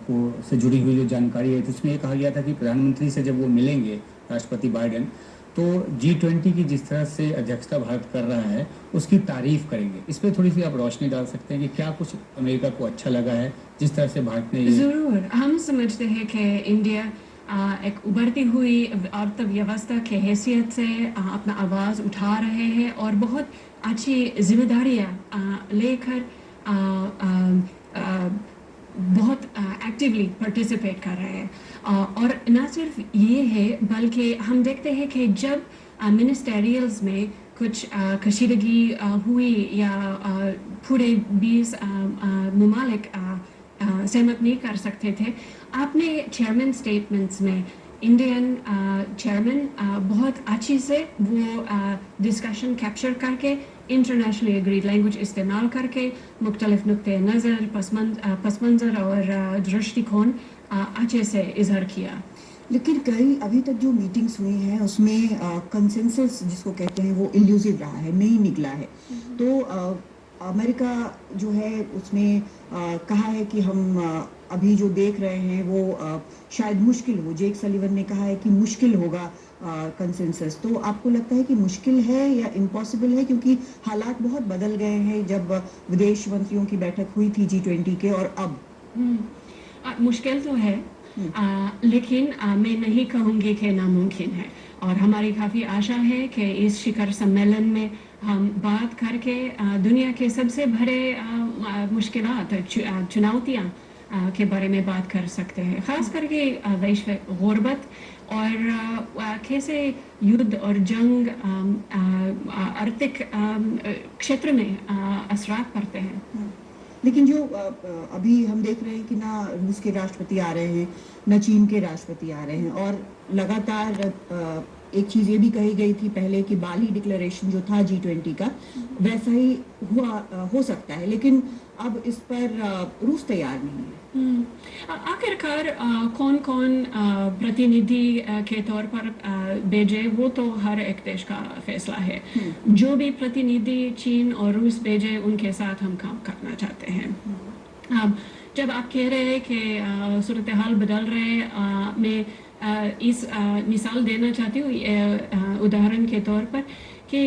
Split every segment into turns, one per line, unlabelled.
को से जुड़ी हुई जो जानकारी है, तो उसमें ये कहा गया था कि प्रधानमंत्री से जब वो मिलेंगे राष्ट्रपति बाइडेन, तो G20 की जिस तरह से अध्यक्षता भारत कर रहा है उसकी तारीफ करेंगे। इस पर थोड़ी सी आप रोशनी डाल सकते हैं कि क्या कुछ अमेरिका को अच्छा लगा है जिस तरह से भारत ने ये।
ज़रूर, हम समझते हैं कि इंडिया एक उभरती हुई अर्थव्यवस्था के हैसियत से अपना आवाज़ उठा रहे हैं और बहुत अच्छी जिम्मेदारियाँ लेकर बहुत एक्टिवली पार्टिसिपेट कर रहे हैं। और न सिर्फ ये है बल्कि हम देखते हैं कि जब मिनिस्टेरियल्स में कुछ कशीदगी हुई या पूरे 20 ममालिक सहमत नहीं कर सकते थे, आपने चेयरमैन स्टेटमेंट्स में इंडियन चेयरमैन बहुत अच्छी से वो डिस्कशन कैप्चर करके इंटरनेशनली एग्रीड लैंग्वेज इस्तेमाल करके मुख्तलिफ नुक्ते नज़र पस मंज़र और दृष्टिकोण अच्छे से इजहार किया।
लेकिन कई अभी तक जो मीटिंग्स हुई हैं उसमें कंसेंसस जिसको कहते हैं वो इल्यूसिव रहा है, नहीं निकला है। तो अमेरिका जो है उसने कहा है कि हम अभी जो देख रहे हैं वो शायद मुश्किल हो। जेक सलिवन ने कहा है कि मुश्किल होगा कंसेंसस। तो आपको लगता है कि मुश्किल है या इम्पॉसिबल है, क्योंकि हालात बहुत बदल गए हैं जब विदेश मंत्रियों की बैठक हुई थी G20 के और अब?
मुश्किल तो है, लेकिन मैं नहीं कहूँगी कि नामुमकिन है। और हमारी काफ़ी आशा है कि इस शिखर सम्मेलन में हम बात करके दुनिया के सबसे बड़े मुश्किलात चुनौतियाँ के बारे में बात कर सकते हैं, ख़ास करके वैश्विक गुर्बत और कैसे युद्ध और जंग आर्थिक क्षेत्र में असरात पड़ते हैं।
लेकिन जो अभी हम देख रहे हैं कि ना रूस के राष्ट्रपति आ रहे हैं, न चीन के राष्ट्रपति आ रहे हैं, और लगातार एक चीज़ ये भी कही गई थी पहले कि बाली डिक्लेरेशन जो था G20 का वैसा ही हो सकता है, लेकिन अब इस पर रूस तैयार नहीं है।
आखिरकार कौन कौन प्रतिनिधि के तौर पर भेजे वो तो हर एक देश का फैसला है। जो भी प्रतिनिधि चीन और रूस भेजे उनके साथ हम काम करना चाहते हैं। जब आप कह रहे हैं कि सूरत हाल बदल रहे हैं, मैं इस मिसाल देना चाहती हूँ उदाहरण के तौर पर कि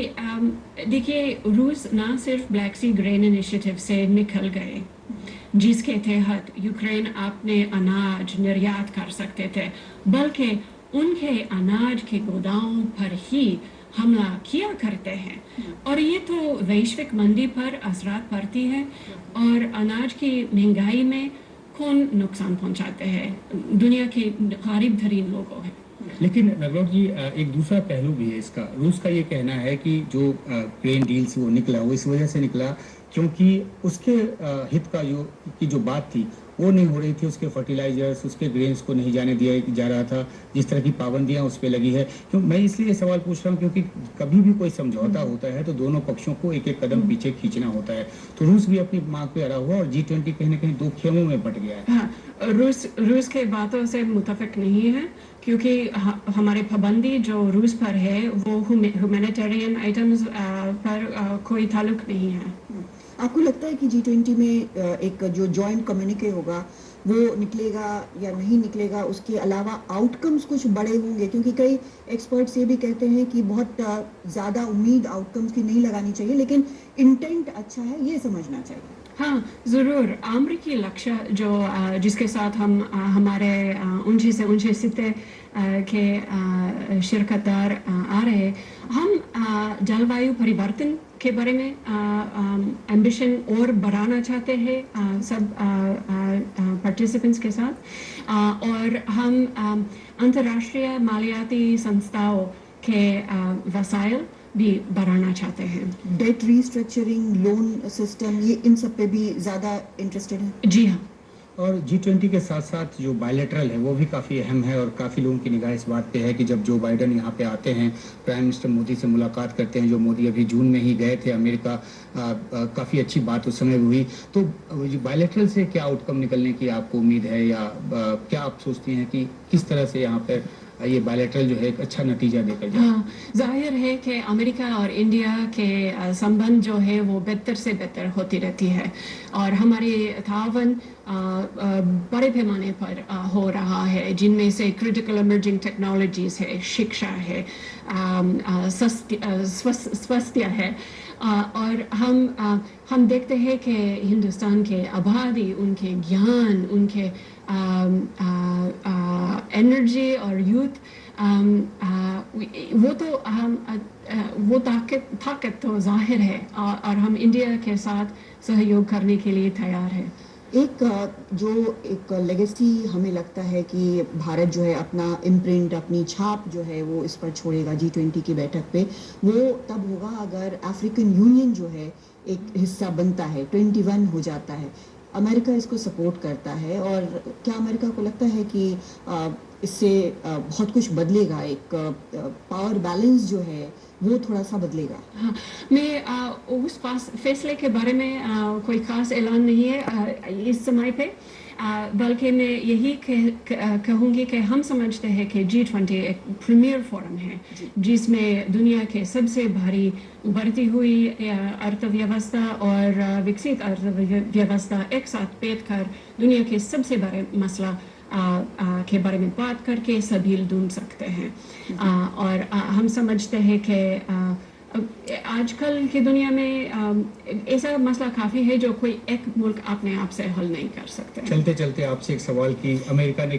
देखिए रूस ना सिर्फ ब्लैक सी ग्रेन इनिशिएटिव से निकल गए जिसके तहत यूक्रेन अपने अनाज निर्यात कर सकते थे, बल्कि उनके अनाज के गोदामों पर ही हमला किया करते हैं। और ये तो वैश्विक मंदी पर असरात पड़ती है और अनाज की महंगाई में कौन नुकसान पहुंचाते हैं? दुनिया के गरीब तरीन लोगों हैं।
लेकिन नगरोट जी, एक दूसरा पहलू भी है इसका। रूस का ये कहना है कि जो ग्रेन डील्स वो निकला वो इस वजह से निकला क्योंकि उसके हित का जो बात थी वो नहीं हो रही थी। उसके फर्टिलाइजर्स, उसके ग्रेन्स को नहीं जाने दिया जा रहा था, जिस तरह की पाबंदियां उस पर लगी है। क्यों मैं इसलिए सवाल पूछ रहा हूँ क्योंकि कभी भी कोई समझौता होता है तो दोनों पक्षों को एक एक कदम पीछे खींचना होता है। तो रूस भी अपनी मांग पे अड़ा हुआ और G20 कहीं ना कहीं दो खेमों में बट गया है।
हाँ, रूस के बातों से मुतफिक नहीं है क्योंकि हमारे पाबंदी जो रूस पर है वो ह्यूमैनिटेरियन आइटम्स पर कोई ताल्लुक नहीं है।
आपको लगता है कि G20 में एक जो जॉइंट कम्युनिके होगा वो निकलेगा या नहीं निकलेगा? उसके अलावा आउटकम्स कुछ बड़े होंगे, क्योंकि कई एक्सपर्ट्स ये भी कहते हैं कि बहुत ज़्यादा उम्मीद आउटकम्स की नहीं लगानी चाहिए, लेकिन इंटेंट अच्छा है ये समझना चाहिए।
हाँ ज़रूर, अमरीकी लक्ष्य जो जिसके साथ हम हमारे ऊंचे से ऊंचे सिते के शिरकतदार आ रहे, हम जलवायु परिवर्तन के बारे में एम्बिशन और बढ़ाना चाहते हैं सब पार्टिसिपेंट्स के साथ, और हम अंतर्राष्ट्रीय मालियाती संस्थाओं के वसाइल भी बढ़ाना चाहते हैं।
डेट रीस्ट्रक्चरिंग, लोन सिस्टम, ये इन सब पे भी ज़्यादा इंटरेस्टेड है?
जी हाँ।
और G20 के साथ साथ जो बायलैटरल है वो भी काफ़ी अहम है और काफ़ी लोगों की निगाह इस बात पे है कि जब जो बाइडेन यहाँ पे आते हैं, प्राइम मिनिस्टर मोदी से मुलाकात करते हैं, जो मोदी अभी जून में ही गए थे अमेरिका, काफ़ी अच्छी बात उस समय हुई। तो बायलैटरल से क्या आउटकम निकलने की आपको उम्मीद है या क्या आप सोचती हैं कि किस तरह से यहाँ पर ये बायलैटरल जो है एक अच्छा नतीजा देकर जाए।
हाँ, जाहिर है कि अमेरिका और इंडिया के संबंध जो है वो बेहतर से बेहतर होती रहती है और हमारे तावन बड़े पैमाने पर हो रहा है, जिनमें से क्रिटिकल इमर्जिंग टेक्नोलॉजीज है, शिक्षा है, स्वास्थ्य है, और हम देखते हैं कि हिंदुस्तान के आबादी, उनके ज्ञान, उनके एनर्जी और यूथ, वो ताकत तो जाहिर है, और हम इंडिया के साथ सहयोग करने के लिए तैयार है।
एक लेगेसी हमें लगता है कि भारत जो है अपना इम्प्रिंट, अपनी छाप जो है वो इस पर छोड़ेगा G20 की बैठक पे, वो तब होगा अगर अफ्रीकन यूनियन जो है एक हिस्सा बनता है, 21 हो जाता है। अमेरिका इसको सपोर्ट करता है, और क्या अमेरिका को लगता है कि इससे बहुत कुछ बदलेगा, एक पावर बैलेंस जो है वो थोड़ा सा बदलेगा?
हाँ, मैं उस फैसले के बारे में कोई खास ऐलान नहीं है इस समय पे, बल्कि मैं यही कहूँगी कि हम समझते हैं कि G20 एक प्रीमियर फोरम है जिसमें दुनिया के सबसे भारी उभरती हुई अर्थव्यवस्था और विकसित अर्थव्यवस्था एक साथ बैठकर दुनिया के सबसे बड़े मसला के बारे में बात करके सबील ढूंढ सकते हैं। और हम समझते हैं कि आजकल की दुनिया में ऐसा मसला काफ़ी है जो कोई एक मुल्क अपने आप से हल नहीं कर सकते।
चलते चलते आपसे एक सवाल की, अमेरिका ने